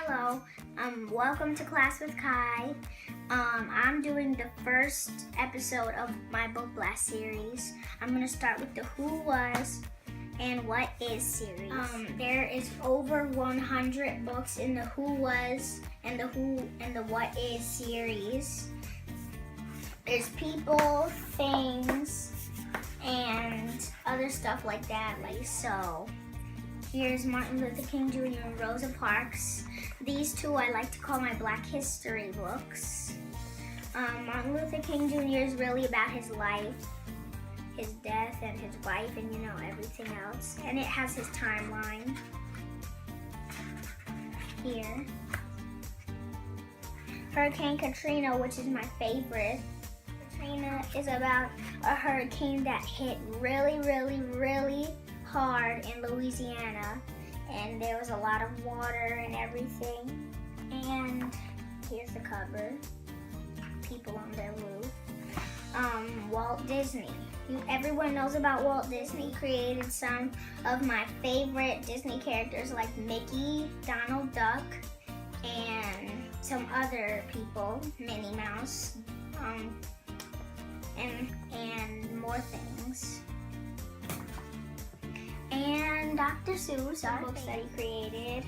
Hello, welcome to Class with Kai. I'm doing the first episode of my Book Blast series. I'm going to start with the Who Was and What Is series. There is over 100 books in the Who Was and the Who and the What Is series. There's people, things, and other stuff like that, like so. Here's Martin Luther King Jr. and Rosa Parks. These two I like to call my Black History books. Martin Luther King Jr. is really about his life, his death, and his wife, and you know, everything else. And it has his timeline here. Hurricane Katrina, which is my favorite. Katrina is about a hurricane that hit really, really, really hard in Louisiana, and there was a lot of water and everything. And here's the cover. People on their roof. Walt Disney. Everyone knows about Walt Disney. Created some of my favorite Disney characters like Mickey, Donald Duck, and some other people, Minnie Mouse, and more things. And Dr. Seuss, our books that he created.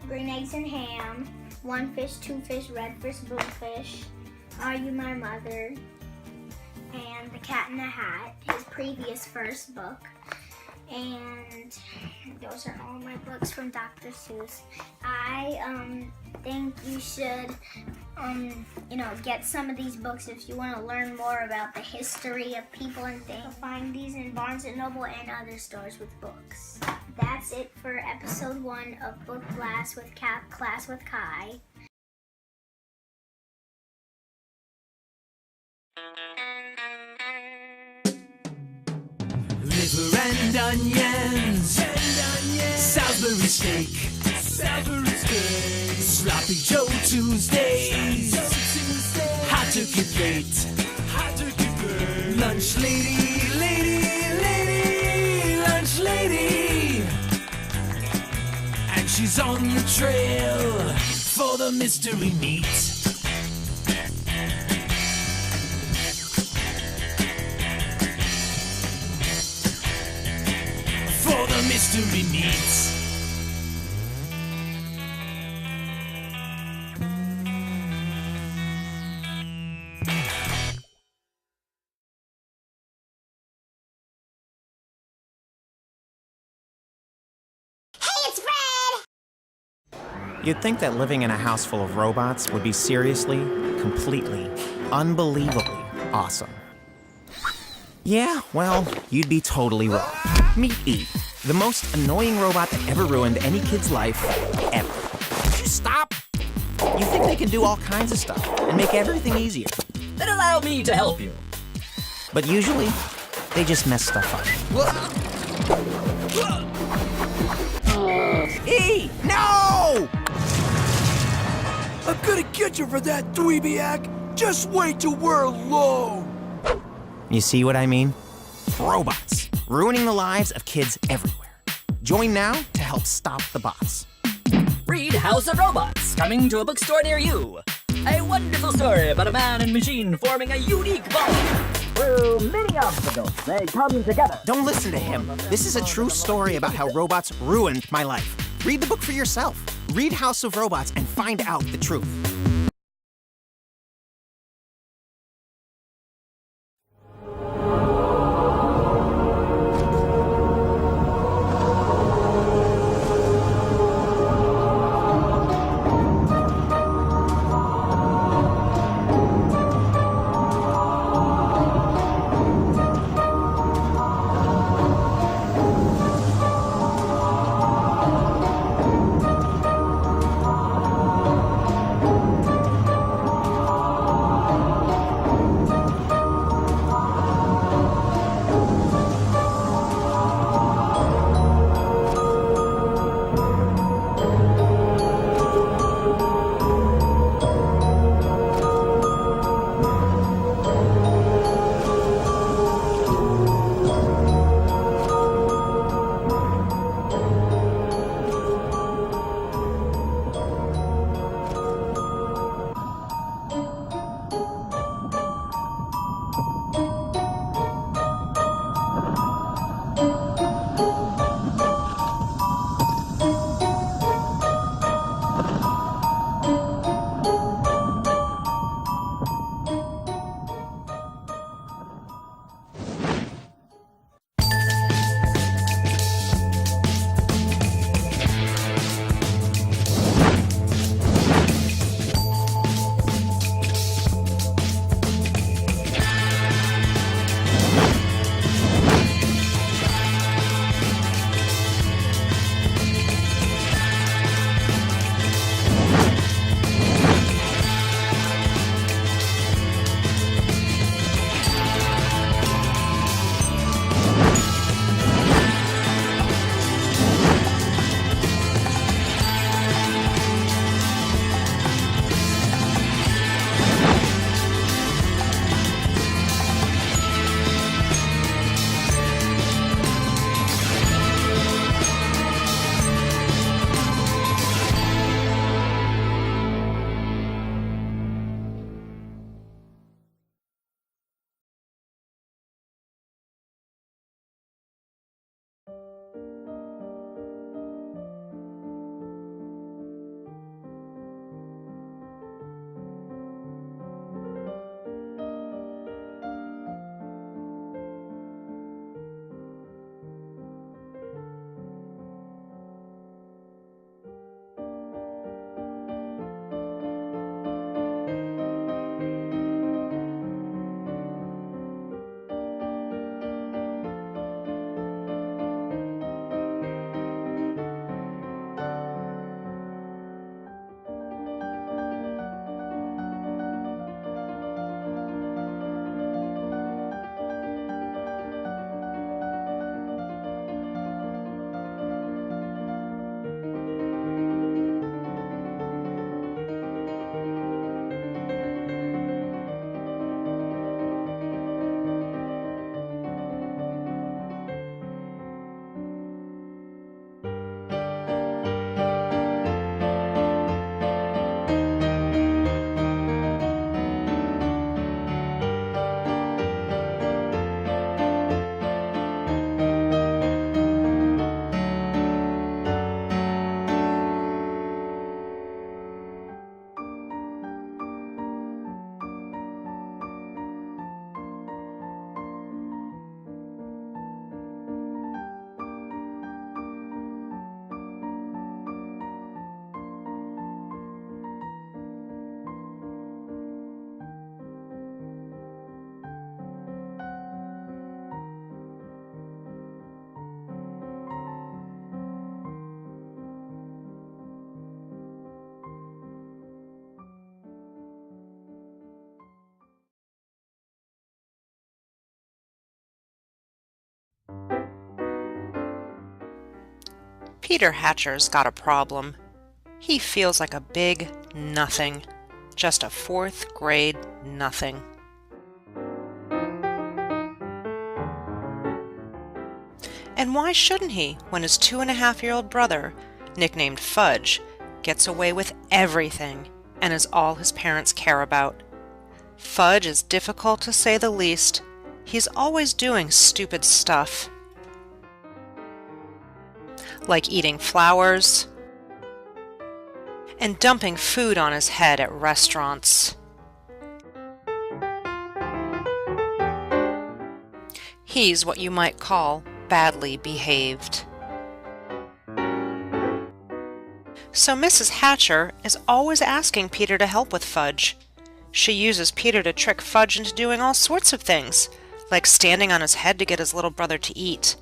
Green Eggs and Ham, One Fish, Two Fish, Red Fish, Blue Fish, Are You My Mother, and The Cat in the Hat, his previous first book. And those are all my books from Dr. Seuss. I think you should, get some of these books if you want to learn more about the history of people and things. You'll find these in Barnes & Noble and other stores with books. That's it for episode 1 of Book Class with Kai. Liver and onions, Salisbury steak, Sloppy Joe Tuesdays, hot turkey plate, lunch lady, lunch lady, and she's on the trail for the mystery meat. For the mystery meats. You'd think that living in a house full of robots would be seriously, completely, unbelievably awesome. Yeah, well, you'd be totally wrong. Meet Eve, the most annoying robot that ever ruined any kid's life, ever. Would you stop? You think they can do all kinds of stuff and make everything easier. Then allow me to help you. But usually, they just mess stuff up. E! No! I'm gonna get you for that, dweebiac. Just wait till we're alone. You see what I mean? Robots, ruining the lives of kids everywhere. Join now to help stop the bots. Read House of Robots, coming to a bookstore near you. A wonderful story about a man and machine forming a unique bond. Through many obstacles, they come together. Don't listen to him. This is a true story about how robots ruined my life. Read the book for yourself. Read House of Robots and find out the truth. Peter Hatcher's got a problem. He feels like a big nothing. Just a fourth grade nothing. And why shouldn't he when his 2.5-year-old brother, nicknamed Fudge, gets away with everything and is all his parents care about? Fudge is difficult to say the least. He's always doing stupid stuff. Like eating flowers and dumping food on his head at restaurants. He's what you might call badly behaved. So Mrs. Hatcher is always asking Peter to help with Fudge. She uses Peter to trick Fudge into doing all sorts of things, like standing on his head to get his little brother to eat.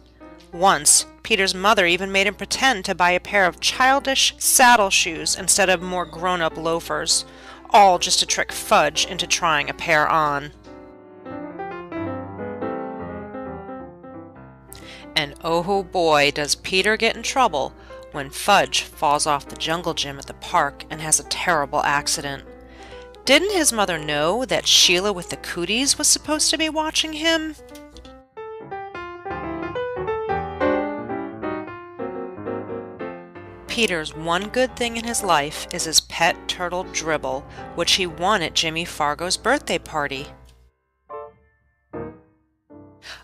Once, Peter's mother even made him pretend to buy a pair of childish saddle shoes instead of more grown-up loafers, all just to trick Fudge into trying a pair on. And oh boy, does Peter get in trouble when Fudge falls off the jungle gym at the park and has a terrible accident. Didn't his mother know that Sheila with the cooties was supposed to be watching him? Peter's one good thing in his life is his pet turtle Dribble, which he won at Jimmy Fargo's birthday party.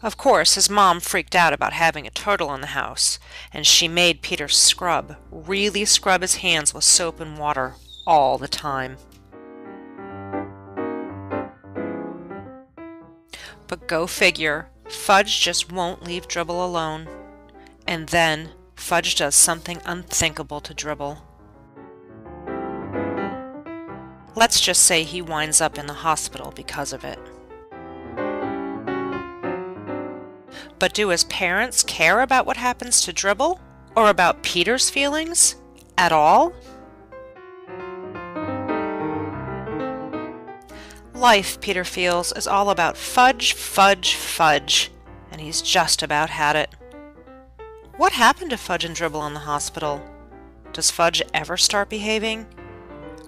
Of course, his mom freaked out about having a turtle in the house, and she made Peter really scrub his hands with soap and water all the time. But go figure, Fudge just won't leave Dribble alone. And then Fudge does something unthinkable to Dribble. Let's just say he winds up in the hospital because of it. But do his parents care about what happens to Dribble? Or about Peter's feelings? At all? Life, Peter feels, is all about fudge, fudge, fudge, and he's just about had it. What happened to Fudge and Dribble in the hospital? Does Fudge ever start behaving?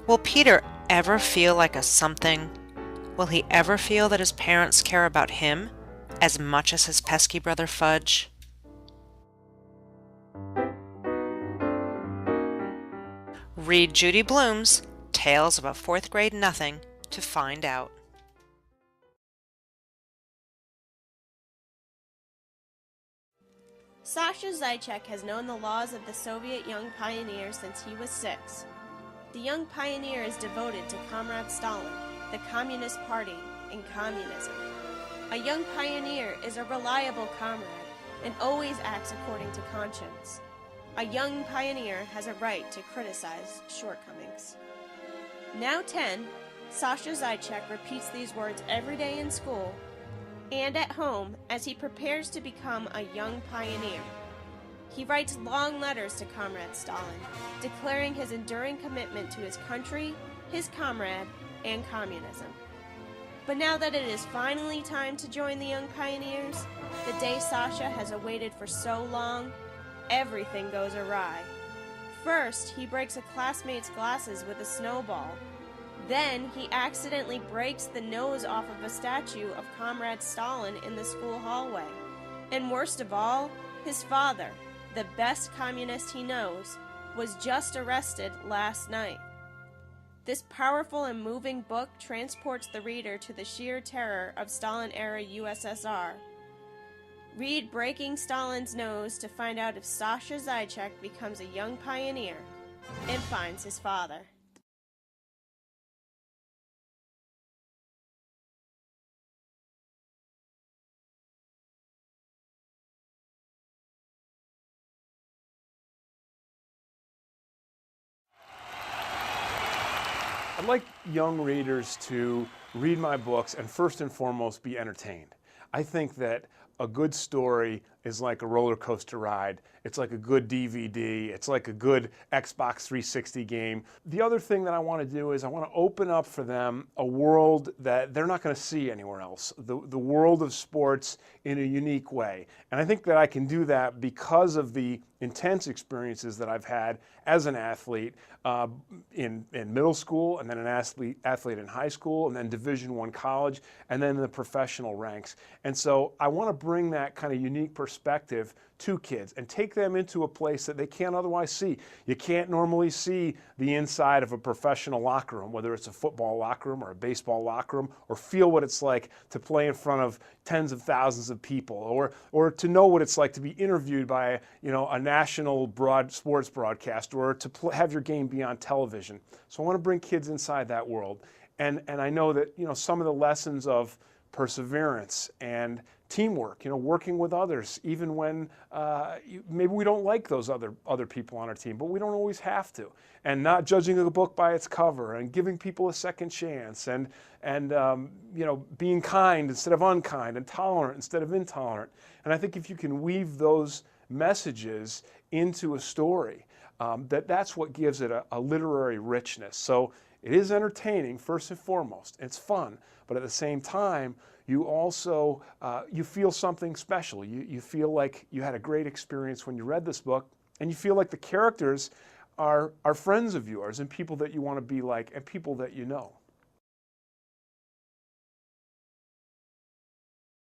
Will Peter ever feel like a something? Will he ever feel that his parents care about him as much as his pesky brother Fudge? Read Judy Blume's Tales of a Fourth Grade Nothing to find out. Sasha Zaitchik has known the laws of the Soviet Young Pioneer since he was 6. The Young Pioneer is devoted to Comrade Stalin, the Communist Party, and communism. A young pioneer is a reliable comrade and always acts according to conscience. A young pioneer has a right to criticize shortcomings. Now 10, Sasha Zaitchik repeats these words every day in school and at home as he prepares to become a young pioneer. He writes long letters to Comrade Stalin, declaring his enduring commitment to his country, his comrade, and communism. But now that it is finally time to join the Young Pioneers, the day Sasha has awaited for so long, everything goes awry. First, he breaks a classmate's glasses with a snowball. Then, he accidentally breaks the nose off of a statue of Comrade Stalin in the school hallway. And worst of all, his father, the best communist he knows, was just arrested last night. This powerful and moving book transports the reader to the sheer terror of Stalin-era USSR. Read Breaking Stalin's Nose to find out if Sasha Zaitchik becomes a young pioneer and finds his father. I'd like young readers to read my books and first and foremost be entertained. I think that a good story is like a roller coaster ride. It's like a good DVD. It's like a good Xbox 360 game. The other thing that I want to do is I want to open up for them a world that they're not going to see anywhere else, the world of sports in a unique way. And I think that I can do that because of the intense experiences that I've had as an athlete in middle school, and then an athlete in high school, and then Division I college, and then the professional ranks. And so I want to bring that kind of unique perspective to kids and take them into a place that they can't otherwise see. You can't normally see the inside of a professional locker room, whether it's a football locker room or a baseball locker room, or feel what it's like to play in front of tens of thousands of people, or to know what it's like to be interviewed by a national sports broadcast, or to have your game be on television. So I want to bring kids inside that world. And I know that some of the lessons of perseverance and teamwork, working with others, even when maybe we don't like those other people on our team, but we don't always have to. And not judging a book by its cover, and giving people a second chance, and being kind instead of unkind, and tolerant instead of intolerant. And I think if you can weave those messages into a story, that's what gives it a literary richness. So it is entertaining first and foremost. It's fun, but at the same time, you also you feel something special. You feel like you had a great experience when you read this book, and you feel like the characters are friends of yours and people that you want to be like and people that you know.